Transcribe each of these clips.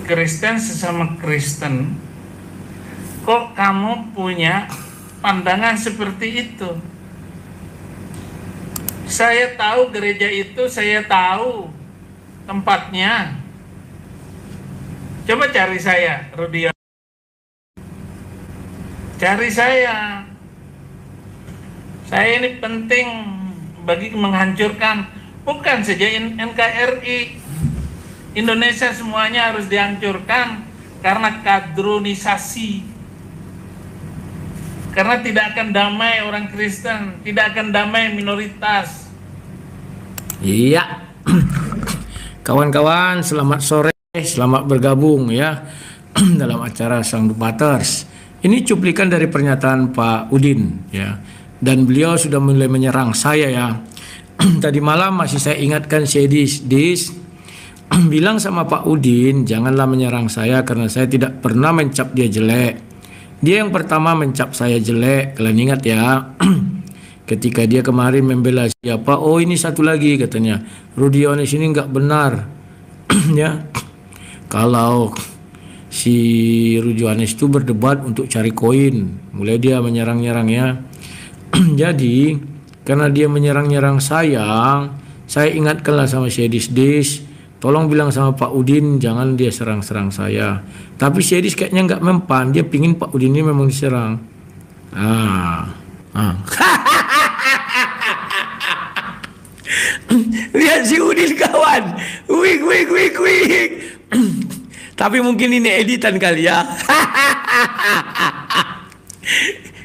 Kristen sesama Kristen, kok kamu punya pandangan seperti itu? Saya tahu gereja itu, saya tahu tempatnya. Coba cari saya, Rudio. Cari saya. Saya ini penting bagi menghancurkan, bukan saja NKRI. Indonesia semuanya harus dihancurkan karena kadronisasi. Karena tidak akan damai orang Kristen, tidak akan damai minoritas. Iya. Kawan-kawan, selamat sore, selamat bergabung ya dalam acara Sang Debaters. Ini cuplikan dari pernyataan Pak Udin ya. Dan beliau sudah mulai menyerang saya ya. Tadi malam masih saya ingatkan Sedis bilang sama Pak Udin, janganlah menyerang saya karena saya tidak pernah mencap dia jelek. Dia yang pertama mencap saya jelek, kalian ingat ya. Ketika dia kemarin membela siapa, oh ini satu lagi katanya, Rudionis ini nggak benar. Ya, kalau si Rudionis itu berdebat untuk cari koin, mulai dia menyerang-nyerang ya. Jadi karena dia menyerang-nyerang saya ingatkanlah sama Sedis, tolong bilang sama Pak Udin jangan dia serang-serang saya. Tapi Sedis kayaknya nggak mempan, dia pingin Pak Udin ini memang diserang. Lihat si Udin kawan, wik. Tapi mungkin ini editan kali ya.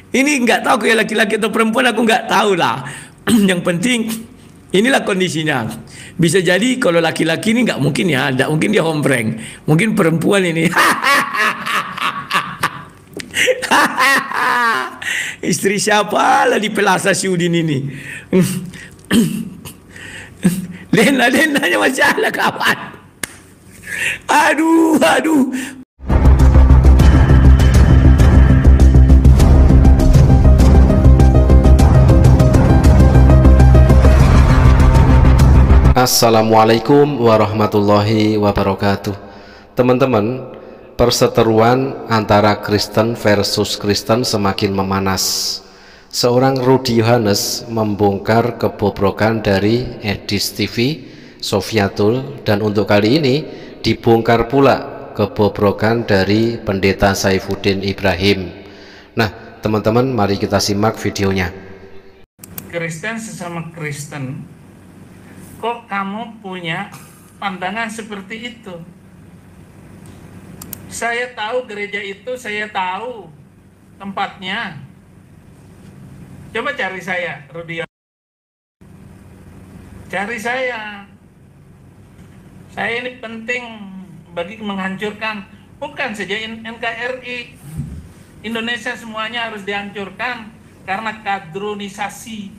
Ini nggak tahu kayak laki-laki atau perempuan, aku nggak tahu lah. Yang penting inilah kondisinya. Bisa jadi kalau laki-laki ini nggak mungkin ya, nggak mungkin dia hombreng. Mungkin perempuan ini. Istri siapa lah di pelasa si Udin ini. Lena-lenanya masih ada kawan. Aduh. Assalamualaikum warahmatullahi wabarakatuh. Teman-teman, perseteruan antara Kristen versus Kristen semakin memanas. Seorang Rudi Yohanes membongkar kebobrokan dari Edis TV, Sofiatul, dan untuk kali ini dibongkar pula kebobrokan dari Pendeta Saifuddin Ibrahim. Nah, teman-teman, mari kita simak videonya. Kristen sesama Kristen, kok kamu punya pandangan seperti itu? Saya tahu gereja itu, saya tahu tempatnya. Coba cari saya, Rudio. Cari saya. Saya ini penting bagi menghancurkan, bukan saja NKRI. Indonesia semuanya harus dihancurkan karena kadronisasi.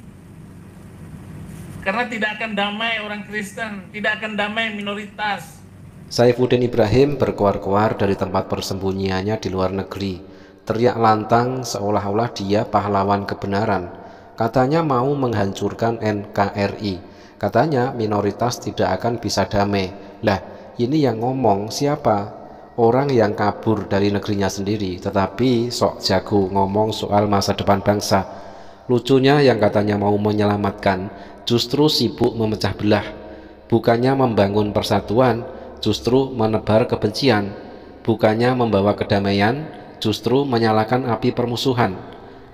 Karena tidak akan damai orang Kristen, tidak akan damai minoritas. Saifuddin Ibrahim berkoar-koar dari tempat persembunyiannya di luar negeri. Teriak lantang seolah-olah dia pahlawan kebenaran. Katanya mau menghancurkan NKRI. Katanya minoritas tidak akan bisa damai. Lah, ini yang ngomong siapa? Orang yang kabur dari negerinya sendiri, tetapi sok jago ngomong soal masa depan bangsa. Lucunya yang katanya mau menyelamatkan justru sibuk memecah belah. Bukannya membangun persatuan, justru menebar kebencian. Bukannya membawa kedamaian, justru menyalakan api permusuhan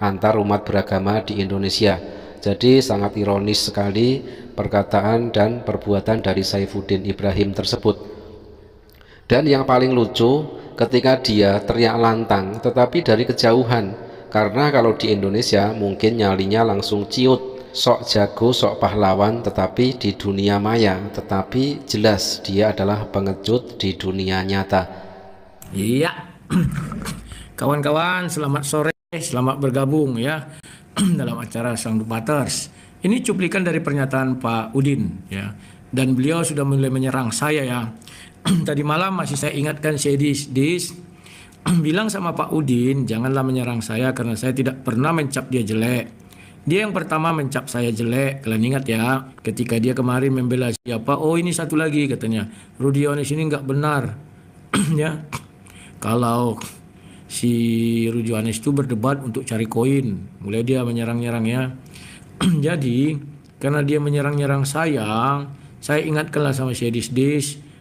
antar umat beragama di Indonesia. Jadi sangat ironis sekali perkataan dan perbuatan dari Saifuddin Ibrahim tersebut. Dan yang paling lucu ketika dia teriak lantang tetapi dari kejauhan, karena kalau di Indonesia mungkin nyalinya langsung ciut, sok jago, sok pahlawan, tetapi di dunia maya, tetapi jelas dia adalah pengecut di dunia nyata. Iya. Kawan-kawan, selamat sore, selamat bergabung ya dalam acara Sang Debaters. Ini cuplikan dari pernyataan Pak Udin ya. Dan beliau sudah mulai menyerang saya ya. Tadi malam masih saya ingatkan Sedis bilang sama Pak Udin, janganlah menyerang saya karena saya tidak pernah mencap dia jelek. Dia yang pertama mencap saya jelek, kalian ingat ya. Ketika dia kemarin membela siapa, oh ini satu lagi katanya, Rudionis ini nggak benar. ya, kalau si Rudi Yohanes itu berdebat untuk cari koin, mulai dia menyerang-nyerang ya. Jadi karena dia menyerang-nyerang saya ingatkanlah sama si Edis,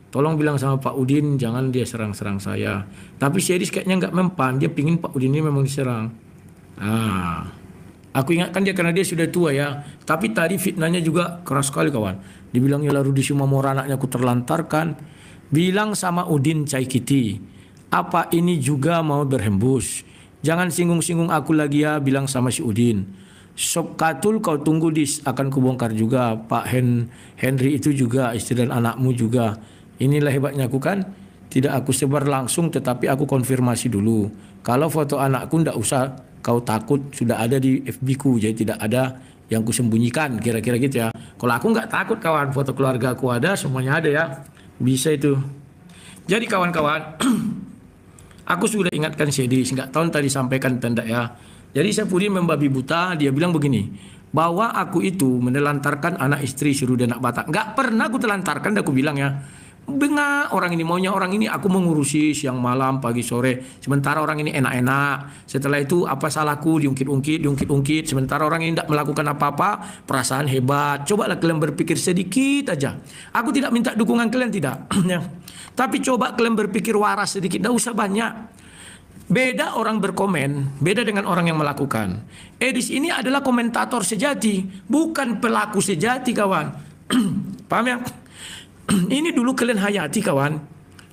tolong bilang sama Pak Udin jangan dia serang-serang saya. Tapi si Edis kayaknya nggak mempan, dia pingin Pak Udin ini memang diserang. Nah, aku ingatkan dia karena dia sudah tua ya. Tapi tadi fitnahnya juga keras sekali kawan. Dibilang ya Rudi Sumamora anaknya aku terlantarkan. Bilang sama Udin Caikiti, apa ini juga mau berhembus? Jangan singgung-singgung aku lagi ya, bilang sama si Udin. Sob katul kau tunggu akan kubongkar juga. Pak Henry itu juga, istri dan anakmu juga. Inilah hebatnya aku kan. Tidak aku sebar langsung tetapi aku konfirmasi dulu. Kalau foto anakku ndak usah kau takut, sudah ada di FB ku, jadi tidak ada yang kusembunyikan, kira-kira gitu ya. Kalau aku nggak takut kawan, foto keluarga aku ada, semuanya ada ya. Bisa itu. Jadi kawan-kawan, aku sudah ingatkan Sedis, nggak tahu tadi sampaikan tanda ya. Jadi saya Pudin membabi buta, dia bilang begini, bahwa aku itu menelantarkan anak istri si Rudi anak Batak. Nggak pernah aku telantarkan, aku bilang ya. Bengak orang ini, maunya orang ini aku mengurusi siang malam pagi sore, sementara orang ini enak-enak. Setelah itu apa salahku, diungkit-ungkit, sementara orang ini tidak melakukan apa-apa, perasaan hebat. Cobalah kalian berpikir sedikit aja. Aku tidak minta dukungan kalian, tidak. Tapi coba kalian berpikir waras sedikit, tidak usah banyak. Beda orang berkomen, beda dengan orang yang melakukan. Edis ini adalah komentator sejati, bukan pelaku sejati kawan. Paham ya? Ini dulu kalian hayati kawan.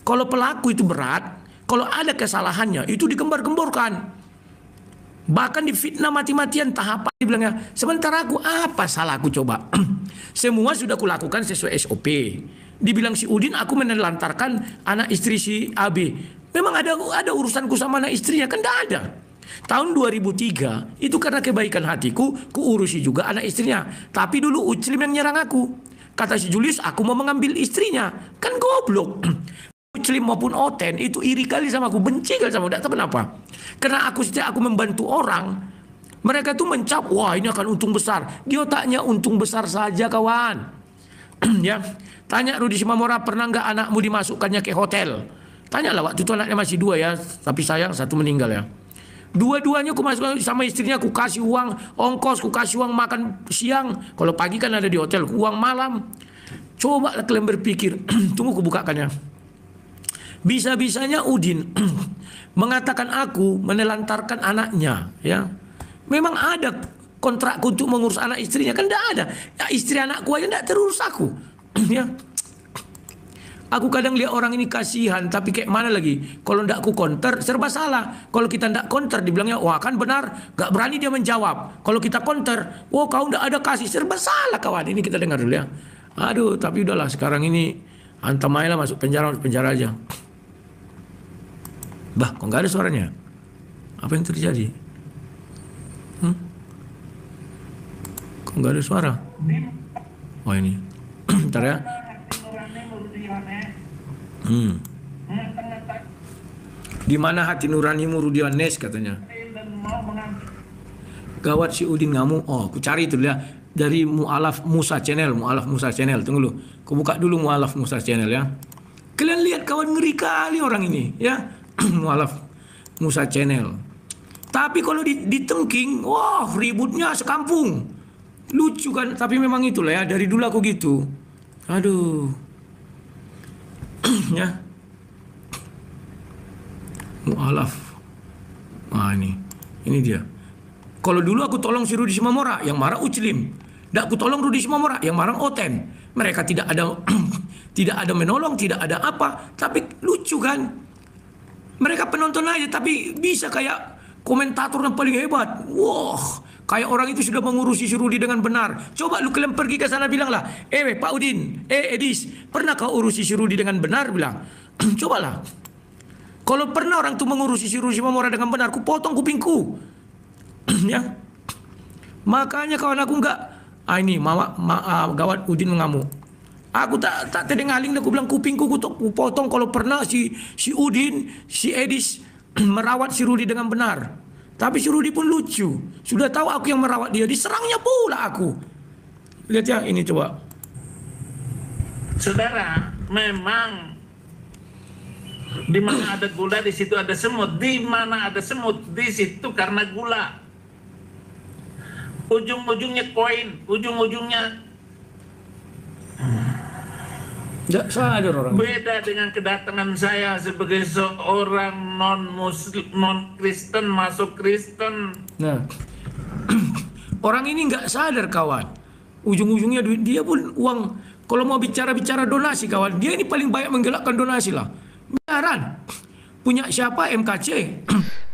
Kalau pelaku itu berat, kalau ada kesalahannya itu digembar-gemborkan. Bahkan difitnah mati-matian tahapan dibilangnya. Sementara aku apa salahku coba? Semua sudah kulakukan sesuai SOP. Dibilang si Udin aku menelantarkan anak istri si AB. Memang ada urusanku sama anak istrinya kan tidak ada. Tahun 2003 itu karena kebaikan hatiku, ku urusi juga anak istrinya. Tapi dulu Uclim yang nyerang aku. Kata si Julius, aku mau mengambil istrinya. Kan goblok. Uclim maupun Oten itu iri kali sama aku, benci kali sama aku. Tidak tahu kenapa. Karena setiap aku membantu orang, mereka tuh mencap, wah ini akan untung besar. Di otaknya untung besar saja kawan. Ya, tanya Rudi Sumamora, pernah nggak anakmu dimasukkannya ke hotel? Tanyalah, waktu itu anaknya masih 2 ya, tapi sayang 1 meninggal ya. Dua-duanya aku masukkan sama istrinya, aku kasih uang ongkos, aku kasih uang makan siang. Kalau pagi kan ada di hotel, uang malam. Coba kalian berpikir, tunggu aku bukakannya. Bisa-bisanya Udin mengatakan aku menelantarkan anaknya, ya. Memang ada kontrak untuk mengurus anak istrinya, kan tidak ada. Ya, istri anakku aja tidak terurus aku, ya. Aku kadang lihat orang ini kasihan, tapi kayak mana lagi? Kalau ndak aku counter, serba salah. Kalau kita ndak counter, dibilangnya, wah kan benar, gak berani dia menjawab. Kalau kita counter, wah kau ndak ada kasih, serba salah kawan. Ini kita dengar dulu ya. Aduh, tapi udahlah sekarang ini hantam aja lah, masuk penjara aja. Bah, kok nggak ada suaranya? Apa yang terjadi? Kok nggak ada suara? Oh ini, bentar ya. Di mana hati nuranimu Rudi Yohanes katanya. Gawat si Udin ngamuk. Oh, aku cari itu ya dari Mu'alaf Musa Channel, Tunggu dulu. Aku buka dulu Mu'alaf Musa Channel ya. Kalian lihat kawan, ngeri kali orang ini ya. Mu'alaf Musa Channel. Tapi kalau ditengking, wah ributnya sekampung. Lucu kan, tapi memang itulah ya, dari dulu aku gitu. Aduh. Ya. Mu'alaf. Nah ini dia. Kalau dulu aku tolong si Rudi Sumamora, yang marah Uclim. Dan aku tolong Rudi Sumamora, yang marah Oten. Mereka tidak ada tidak ada menolong, tidak ada apa, tapi lucu kan. Mereka penonton aja, tapi bisa kayak komentator yang paling hebat. Wah, kayak orang itu sudah mengurusi si Rudi dengan benar. Coba lu kalian pergi ke sana bilanglah, Pak Udin, Edis, pernah kau urusi si Rudi dengan benar? Bilang, cobalah. Kalau pernah orang itu mengurusi si Rudi Sumamora dengan benar, ku potong kupingku. Ya. Makanya kawan aku enggak. Ini gawat Udin mengamuk. Aku tak tedengaling, aku bilang kupingku ku potong kalau pernah si Udin, si Edis merawat si Rudi dengan benar. Tapi si Rudi pun lucu. Sudah tahu aku yang merawat dia, diserangnya pula aku. Lihat ya, ini coba. Saudara, memang Di mana ada gula, di situ ada semut. Di mana ada semut, di situ karena gula. Ujung-ujungnya koin, ujung-ujungnya Nggak sadar orang. beda dengan kedatangan saya sebagai seorang non Kristen masuk Kristen. Nah, orang ini nggak sadar kawan. Ujung-ujungnya duit dia pun uang. Kalau mau bicara donasi kawan, dia ini paling banyak menggelakkan donasi lah. Biaran. Punya siapa? MKC.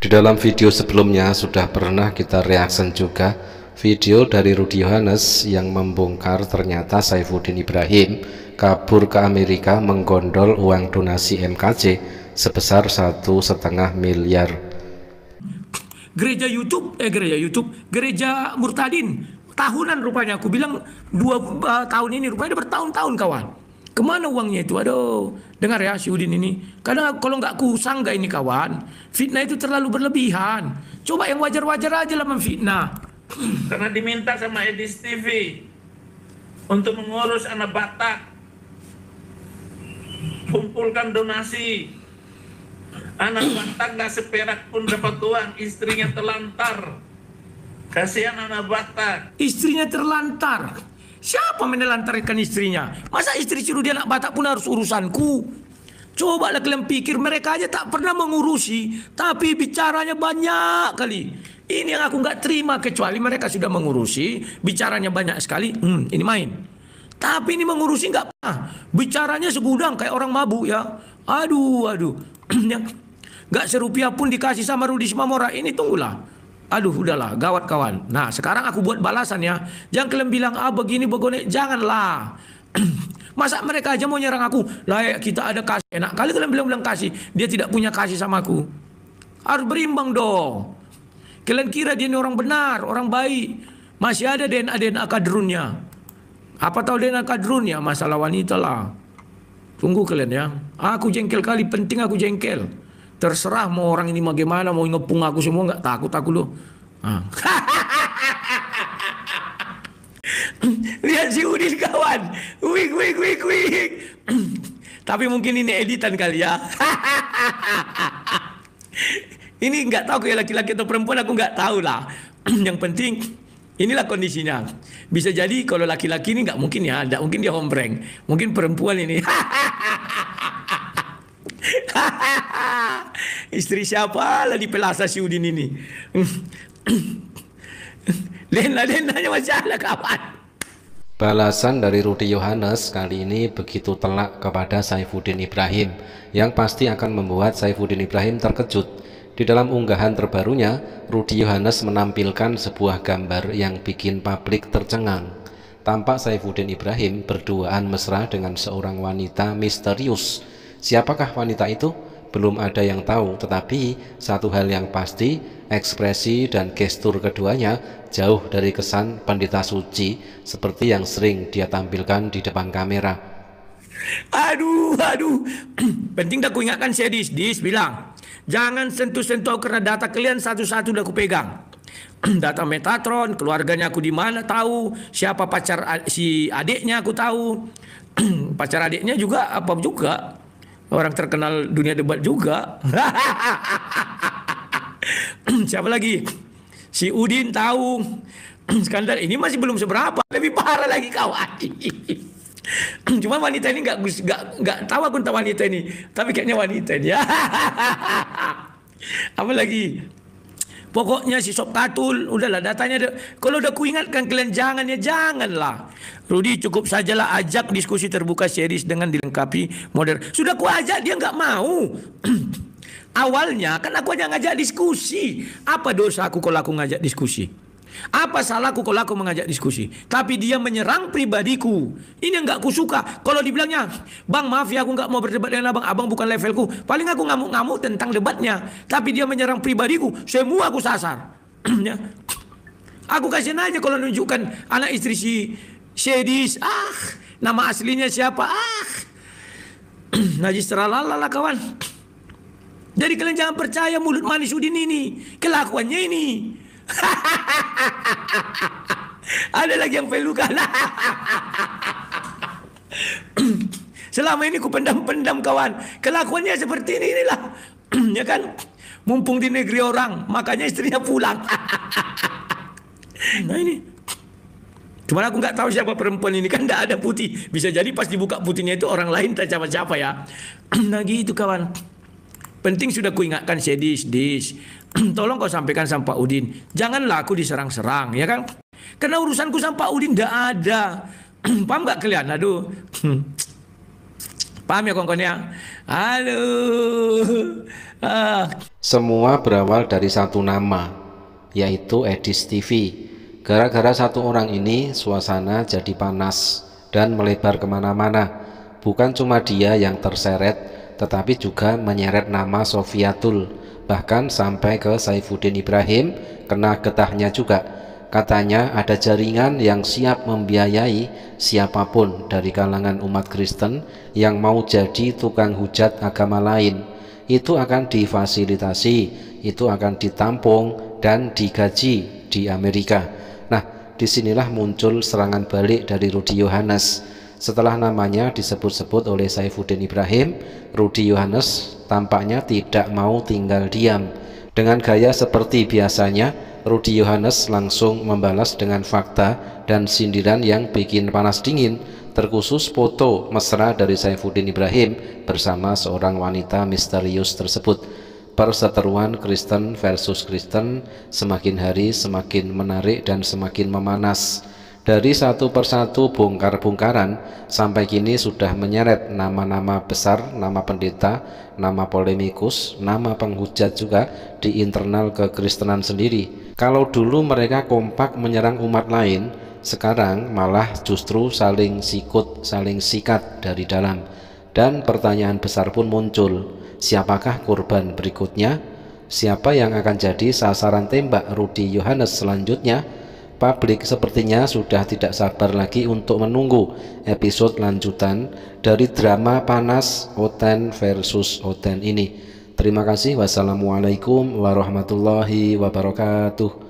Di dalam video sebelumnya sudah pernah kita reaction juga video dari Rudy Yohanes yang membongkar ternyata Saifuddin Ibrahim kabur ke Amerika menggondol uang donasi MKC sebesar 1,5 miliar. Gereja Murtadin tahunan rupanya. Aku bilang 2 tahun ini rupanya bertahun-tahun kawan. Kemana uangnya itu? Aduh, dengar ya si Udin ini. Karena kalau nggak ku sangga ini kawan, fitnah itu terlalu berlebihan. Coba yang wajar-wajar aja lah memfitnah. Karena diminta sama Edis TV untuk mengurus anak Batak, kumpulkan donasi. Anak Batak gak seperak pun dapat uang, istrinya terlantar. Kasihan anak Batak. Istrinya terlantar. Siapa menelantarkan istrinya? Masa istri suruh dia anak Batak pun harus urusanku? Cobalah kalian pikir, mereka aja tak pernah mengurusi, tapi bicaranya banyak kali. Ini yang aku nggak terima, kecuali mereka sudah mengurusi, bicaranya banyak sekali. Ini main. Tapi ini mengurusi nggak pernah. Bicaranya segudang kayak orang mabuk ya. Aduh. Nggak serupiah pun dikasih sama Rudi Simamora. Ini tunggulah. Aduh, udahlah, gawat kawan. Nah, sekarang aku buat balasan ya. Jangan kalian bilang, begini, begini. Janganlah. Masa mereka aja mau nyerang aku. Lah, kita ada kasih. Enak kali kalian bilang kasih. Dia tidak punya kasih sama aku. Harus berimbang dong. Kalian kira dia ini orang benar, orang baik. Masih ada DNA kadrunnya. Apa tahu DNA kadrunnya? Masalah wanita lah. Tunggu kalian ya. Aku jengkel kali, penting aku jengkel. Terserah mau orang ini bagaimana, mau ngepung aku semua, nggak takut aku loh. Lihat si Udin kawan. Wik. Tapi mungkin ini editan kali ya. Ini nggak tahu kayak laki-laki atau perempuan, aku nggak tahu lah. Yang penting inilah kondisinya. Bisa jadi kalau laki-laki ini nggak mungkin ya, nggak mungkin dia hombreng. Mungkin perempuan ini. Istri siapa lah di Pelasa si Udin ini. Lena-lenanya masih ada kawan. Balasan dari Rudy Yohanes kali ini begitu telak kepada Saifuddin Ibrahim yang pasti akan membuat Saifuddin Ibrahim terkejut. Di dalam unggahan terbarunya, Rudy Yohanes menampilkan sebuah gambar yang bikin publik tercengang. Tampak Saifuddin Ibrahim berduaan mesra dengan seorang wanita misterius. Siapakah wanita itu? Belum ada yang tahu, tetapi satu hal yang pasti, ekspresi dan gestur keduanya jauh dari kesan pendeta suci seperti yang sering dia tampilkan di depan kamera. Aduh. Penting dah ku ingatkan si Dis bilang, jangan sentuh-sentuh karena data kalian satu-satu dah ku pegang. Data Metatron, keluarganya aku di mana tahu, siapa pacar si adiknya aku tahu. Pacar adiknya juga apa juga. Orang terkenal dunia debat juga. Siapa lagi? Si Udin tahu. Skandal ini masih belum seberapa, lebih parah lagi kawan. Cuma wanita ini nggak tahu aku tentang wanita ini, tapi kayaknya wanita ini. Apa lagi? Pokoknya si Sob Katul, udahlah datanya. Kalau udah kuingatkan kalian janganlah. Rudy cukup sajalah ajak diskusi terbuka series dengan dilengkapi modern. Sudah ku ajak dia nggak mau. Awalnya kan aku aja ngajak diskusi. Apa dosa aku kalau aku ngajak diskusi? Apa salahku kalau aku mengajak diskusi? Tapi dia menyerang pribadiku. Ini yang nggak ku suka. Kalau dibilangnya, bang maaf ya aku nggak mau berdebat dengan abang bukan levelku. Paling aku ngamuk-ngamuk tentang debatnya. Tapi dia menyerang pribadiku. Semua aku sasar. Ya. Aku kasihan aja kalau nunjukkan anak istri si Sedis. Nama aslinya siapa? Najis terlalala kawan. Jadi kalian jangan percaya mulut manis Udin ini. Kelakuannya ini. Ada lagi yang pelukan. Selama ini ku pendam-pendam kawan. Kelakuannya seperti ini inilah. Ya kan? Mumpung di negeri orang, makanya istrinya pulang. Nah ini. Cuman aku nggak tahu siapa perempuan ini, kan nggak ada putih. Bisa jadi pas dibuka putihnya itu orang lain, tak siapa-siapa ya. Nah gitu kawan. Penting sudah kuingatkan Sedis, tolong kau sampaikan sama Pak Udin. Janganlah aku diserang-serang, ya kan? Karena urusanku sama Pak Udin nggak ada. Paham nggak kalian? Aduh. Paham ya kawan-kawan ya? Halo. Semua berawal dari satu nama, yaitu Edis TV. Gara-gara satu orang ini, suasana jadi panas dan melebar kemana-mana. Bukan cuma dia yang terseret, tetapi juga menyeret nama Sofiatul. Bahkan sampai ke Saifuddin Ibrahim, kena getahnya juga. Katanya ada jaringan yang siap membiayai siapapun dari kalangan umat Kristen yang mau jadi tukang hujat agama lain. Itu akan difasilitasi, itu akan ditampung dan digaji di Amerika. Nah, disinilah muncul serangan balik dari Rudi Yohanes. Setelah namanya disebut-sebut oleh Saifuddin Ibrahim, Rudi Yohanes tampaknya tidak mau tinggal diam. Dengan gaya seperti biasanya, Rudi Yohanes langsung membalas dengan fakta dan sindiran yang bikin panas dingin, terkhusus foto mesra dari Saifuddin Ibrahim bersama seorang wanita misterius tersebut. Perseteruan Kristen versus Kristen semakin hari semakin menarik dan semakin memanas. Dari satu persatu bongkar-bongkaran sampai kini sudah menyeret nama-nama besar, nama pendeta, nama polemikus, nama penghujat juga di internal kekristenan sendiri. Kalau dulu mereka kompak menyerang umat lain, sekarang malah justru saling sikut, saling sikat dari dalam. Dan pertanyaan besar pun muncul, siapakah korban berikutnya? Siapa yang akan jadi sasaran tembak Rudi Yohanes selanjutnya? Publik sepertinya sudah tidak sabar lagi untuk menunggu episode lanjutan dari drama panas Oten versus Oten ini. Terima kasih. Wassalamualaikum warahmatullahi wabarakatuh.